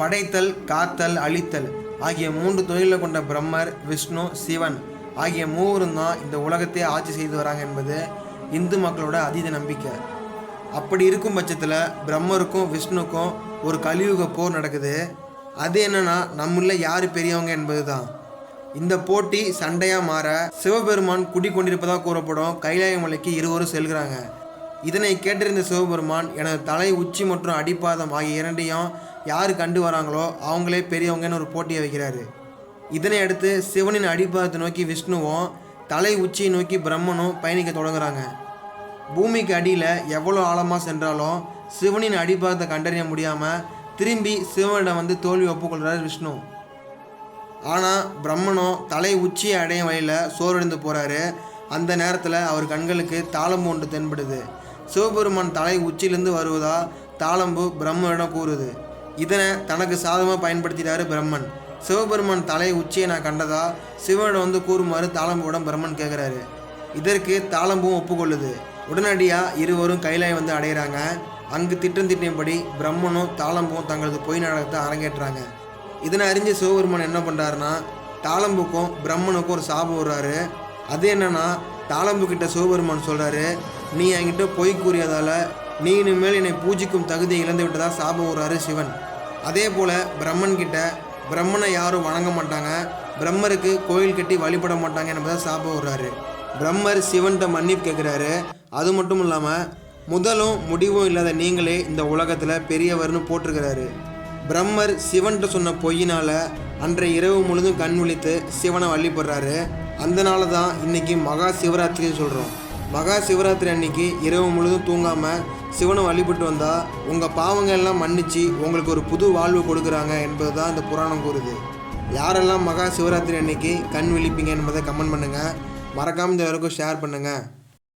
படைத்தல், காத்தல், அழித்தல் ஆகிய 3 தொழிலை கொண்ட பிரம்மர், விஷ்ணு, சிவன் ஆகிய மூவரும் தான் இந்த உலகத்தை ஆட்சி செய்து வராங்க என்பது இந்து மக்களோட அதீத நம்பிக்கை. அப்படி இருக்கும் பட்சத்தில் பிரம்மருக்கும் விஷ்ணுக்கும் ஒரு கலியுக போர் நடக்குது. அது என்னன்னா, நம்மள யார் பெரியவங்க என்பது தான். இந்த போட்டி சண்டையாக மாற சிவபெருமான் குடிக்கொண்டிருப்பதாக கூறப்படும் கைலாய மலைக்கு இருவரும் செல்கிறாங்க. இதனை கேட்டிருந்த சிவபெருமான் எனது தலை, உச்சி மற்றும் அடிப்பாதம் ஆகிய இரண்டையும் யார் கண்டு வராங்களோ அவங்களே பெரியவங்கன்னு ஒரு போட்டியை வைக்கிறாரு. இதனை அடுத்து சிவனின் அடிப்பாதத்தை நோக்கி விஷ்ணுவும் தலை உச்சியை நோக்கி பிரம்மனும் பயணிக்க தொடங்குறாங்க. பூமிக்கு அடியில் எவ்வளோ ஆழமாக சென்றாலும் சிவனின் அடிப்பாதத்தை கண்டறிய முடியாமல் திரும்பி சிவனிடம் வந்து தோல்வி ஒப்புக்கொள்கிறார் விஷ்ணு. ஆனால் பிரம்மனோ தலை உச்சியை அடையும் வழியில் சோர்வடைந்து போகிறாரு. அந்த நேரத்தில் அவர் கண்களுக்கு தாளம்பு ஒன்று தென்படுது. சிவபெருமான் தலை உச்சியிலிருந்து வருவதா தாளம்பு பிரம்மனிடம் கூறுது. இதனை தனக்கு சாதகமாக பயன்படுத்திட்டாரு பிரம்மன். சிவபெருமான் தலை உச்சியை நான் கண்டதா சிவனிடம் வந்து கூறுமாறு தாளம்புவிடம் பிரம்மன் கேட்குறாரு. இதற்கு தாளம்பும் ஒப்புக்கொள்ளுது. உடனடியாக இருவரும் கைலாயம் வந்து அடைகிறாங்க. அங்கு திட்டியபடி பிரம்மனும் தாளம்பும் தங்களது பொய் நாடகத்தை அரங்கேற்றாங்க. இதனை அறிஞ்ச சிவபெருமான் என்ன பண்ணுறாருன்னா, தாளம்புக்கும் பிரம்மனுக்கும் ஒரு சாபம் விடுறாரு. அது என்னன்னா, தாளம்பு கிட்ட சிவபெருமான் சொல்கிறாரு, நீ என்கிட்ட பொய் கூறியதால் நீ இனிமேல் என்னை பூஜிக்கும் தகுதியை இழந்து விட்டதாக சாபம் விடுறாரு சிவன். அதே போல் பிரம்மன் கிட்ட பிரம்மனை யாரும் வணங்க மாட்டாங்க, பிரம்மருக்கு கோயில் கட்டி வழிபட மாட்டாங்க என்பதை சாபம் விடுறாரு. பிரம்மர் சிவன்கிட்ட மன்னிப்பு கேட்குறாரு. அது மட்டும் இல்லாமல் முதலும் முடிவும் இல்லாத நீங்களே இந்த உலகத்தில் பெரியவர்னு போட்டிருக்கிறாரு. பிரம்மர் சிவன்கிட்ட சொன்ன பொய்யினால் அன்றைய இரவு முழுதும் கண் விழித்து சிவனை வழிபடுறாரு. அதனால தான் இன்றைக்கி மகா சிவராத்திரின்னு சொல்கிறோம். மகா சிவராத்திரி அன்னைக்கு இரவு முழுதும் தூங்காமல் சிவனை வழிபட்டு வந்தால் உங்கள் பாவங்கள் எல்லாம் மன்னிச்சு உங்களுக்கு ஒரு புது வாழ்வு கொடுக்குறாங்க என்பது தான் இந்த புராணம் கூறுது. யாரெல்லாம் மகா சிவராத்திரி அன்னைக்கு கண் விழிப்பீங்க என்பதை கமெண்ட் பண்ணுங்கள். மறக்காமல் இந்த வரைக்கும் ஷேர் பண்ணுங்கள்.